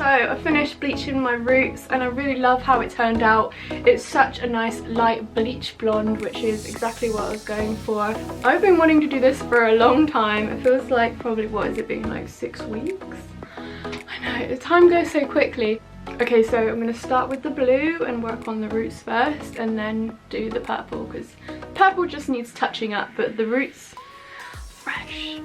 So I finished bleaching my roots and I really love how it turned out. It's such a nice light bleach blonde, which is exactly what I was going for. I've been wanting to do this for a long time. It feels like probably, what is it been, like 6 weeks? I know, the time goes so quickly. Okay, so I'm going to start with the blue and work on the roots first and then do the purple, because purple just needs touching up, but the roots, fresh.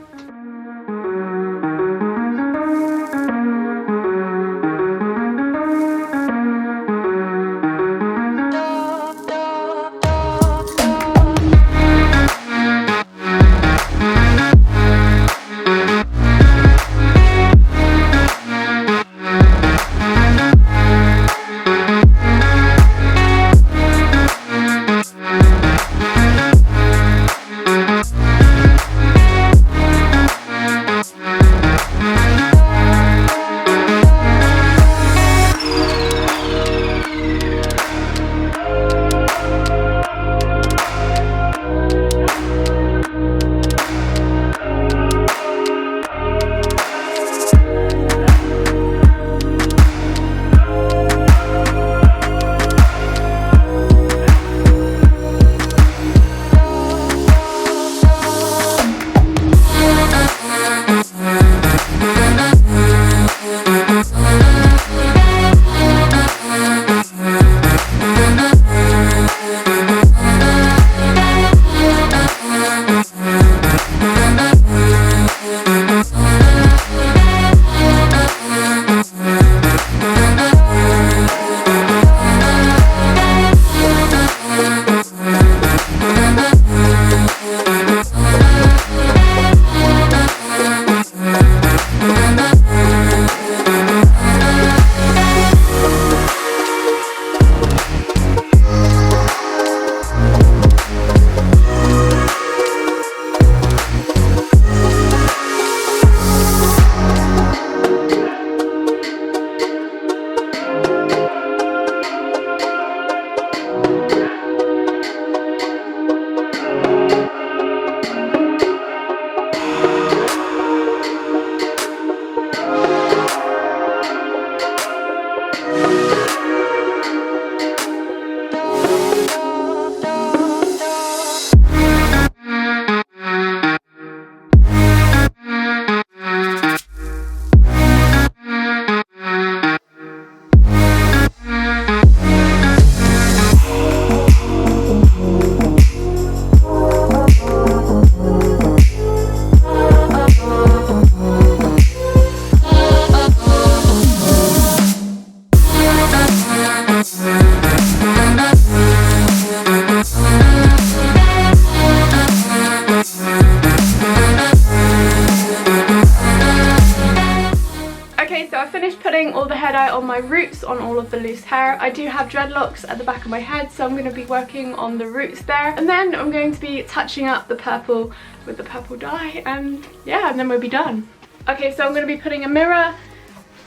All the hair dye on my roots on all of the loose hair. I do have dreadlocks at the back of my head, so I'm going to be working on the roots there, and then I'm going to be touching up the purple with the purple dye, and yeah, and then we'll be done. Okay, so I'm going to be putting a mirror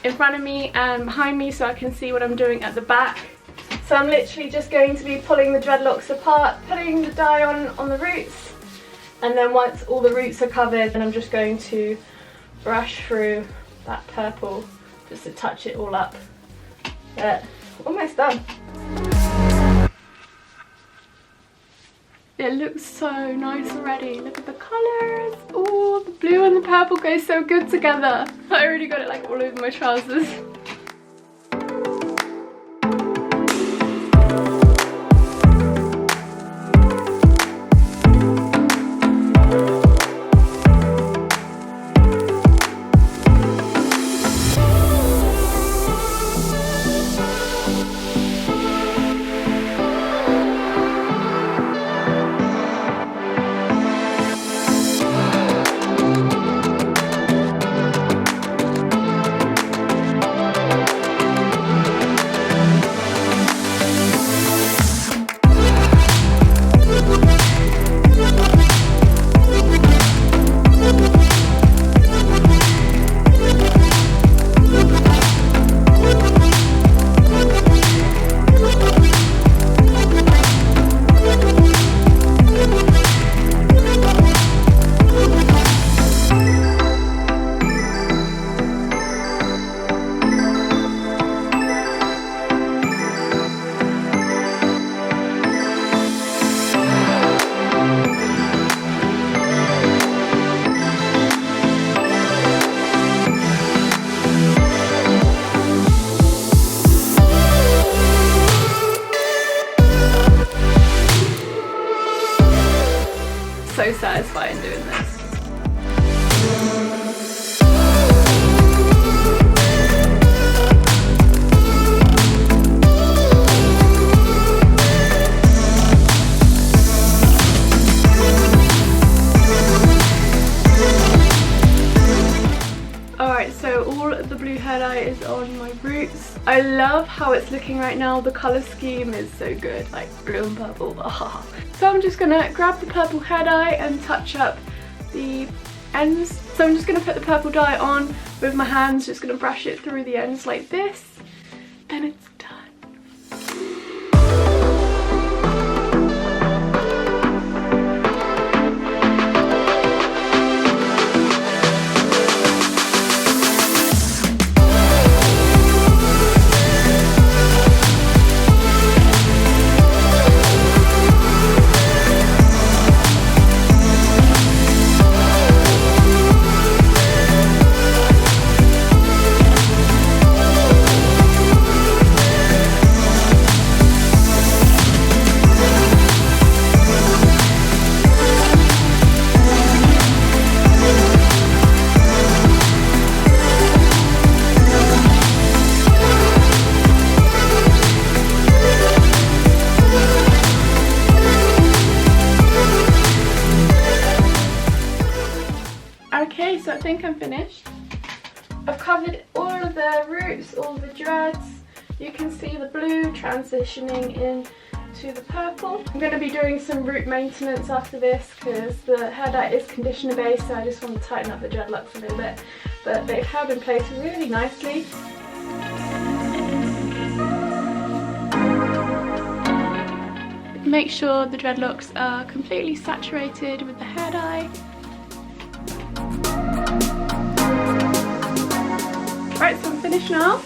in front of me and behind me so I can see what I'm doing at the back. So I'm literally just going to be pulling the dreadlocks apart, putting the dye on the roots, and then once all the roots are covered, then I'm just going to brush through that purple just to touch it all up. Almost done. It looks so nice already. Look at the colours. Oh, the blue and the purple go so good together. I already got it like all over my trousers. so satisfying doing this. Alright, so all of the blue hair dye is on my roots. I love how it's looking right now. The colour scheme is so good, like blue and purple. So I'm just gonna grab the purple hair dye and touch up the ends. So I'm just gonna put the purple dye on with my hands, just gonna brush it through the ends like this. Then it's done. Okay, so I think I'm finished. I've covered all of the roots, all the dreads. You can see the blue transitioning into the purple. I'm going to be doing some root maintenance after this because the hair dye is conditioner based, so I just want to tighten up the dreadlocks a little bit. But they've held in place really nicely. Make sure the dreadlocks are completely saturated with the hair dye. Right, so I'm finished now.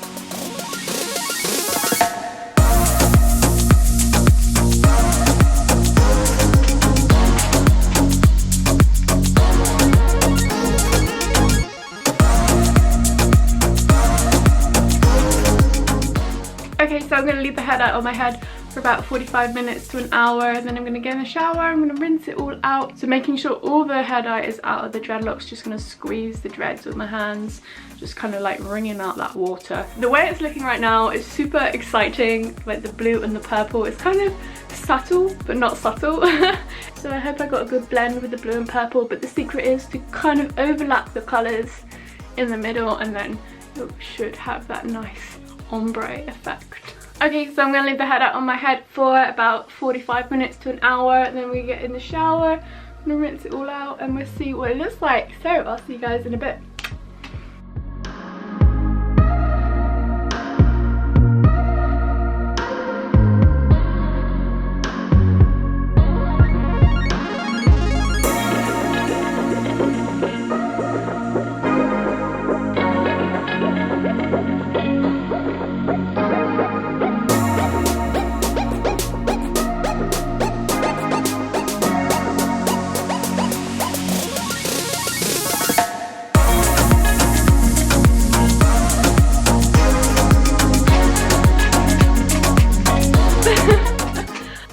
Okay, so I'm going to leave the hair dye on my head for about 45 minutes to an hour, and then I'm going to get in the shower. I'm going to rinse it all out. So making sure all the hair dye is out of the dreadlocks, just going to squeeze the dreads with my hands, just kind of like wringing out that water. The way it's looking right now is super exciting, like the blue and the purple. It's kind of subtle, but not subtle. So I hope I got a good blend with the blue and purple, but the secret is to kind of overlap the colours in the middle, and then it should have that nice ombre effect. Okay, so I'm going to leave the hair dye on my head for about 45 minutes to an hour, and then we get in the shower. I'm going to rinse it all out and we'll see what it looks like. So I'll see you guys in a bit.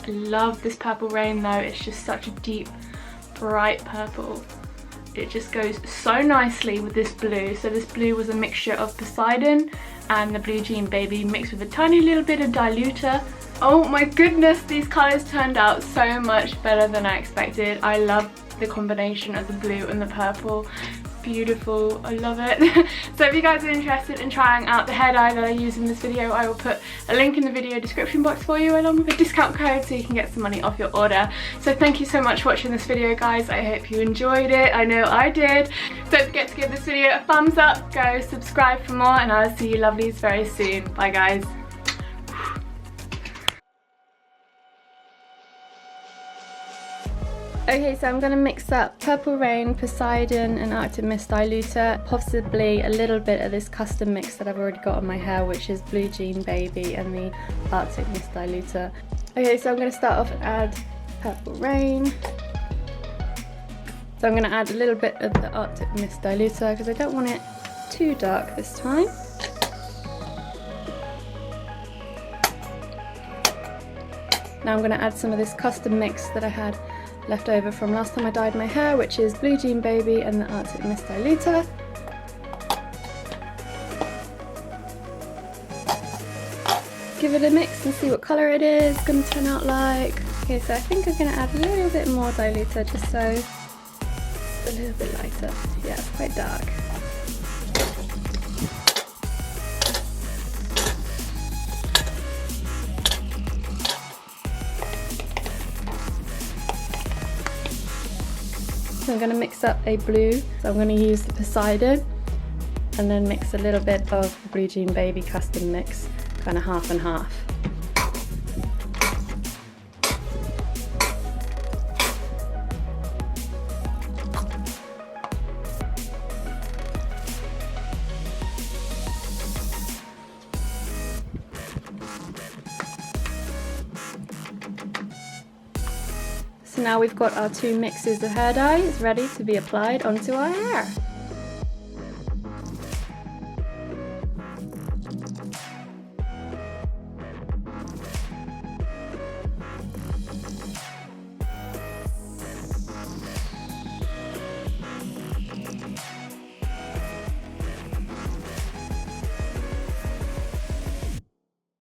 Love this purple rain though. It's just such a deep bright purple. It just goes so nicely with this blue. So this blue was a mixture of Poseidon and the Blue Jean Baby mixed with a tiny little bit of Diluter. Oh my goodness, these colours turned out so much better than I expected. I love the combination of the blue and the purple. Beautiful, I love it. So if you guys are interested in trying out the hair dye that I use in this video, I will put a link in the video description box for you, along with a discount code so you can get some money off your order. So thank you so much for watching this video, guys. I hope you enjoyed it. I know I did. Don't forget to give this video a thumbs up, go subscribe for more, and I'll see you lovelies very soon. Bye guys. Okay, so I'm going to mix up Purple Rain, Poseidon and Arctic Mist Diluter, possibly a little bit of this custom mix that I've already got on my hair, which is Blue Jean Baby and the Arctic Mist Diluter. Okay, so I'm going to start off and add Purple Rain. So I'm going to add a little bit of the Arctic Mist Diluter because I don't want it too dark this time. Now I'm going to add some of this custom mix that I had left over from last time I dyed my hair, which is Blue Jean Baby and the Arctic Mist Diluter. Give it a mix and see what colour it is going to turn out like. Okay, so I think I'm going to add a little bit more diluter just so it's a little bit lighter. Yeah, it's quite dark. So I'm going to mix up a blue, so I'm going to use the Poseidon and then mix a little bit of the Blue Jean Baby custom mix, kind of half and half. So now we've got our 2 mixes of hair dyes ready to be applied onto our hair.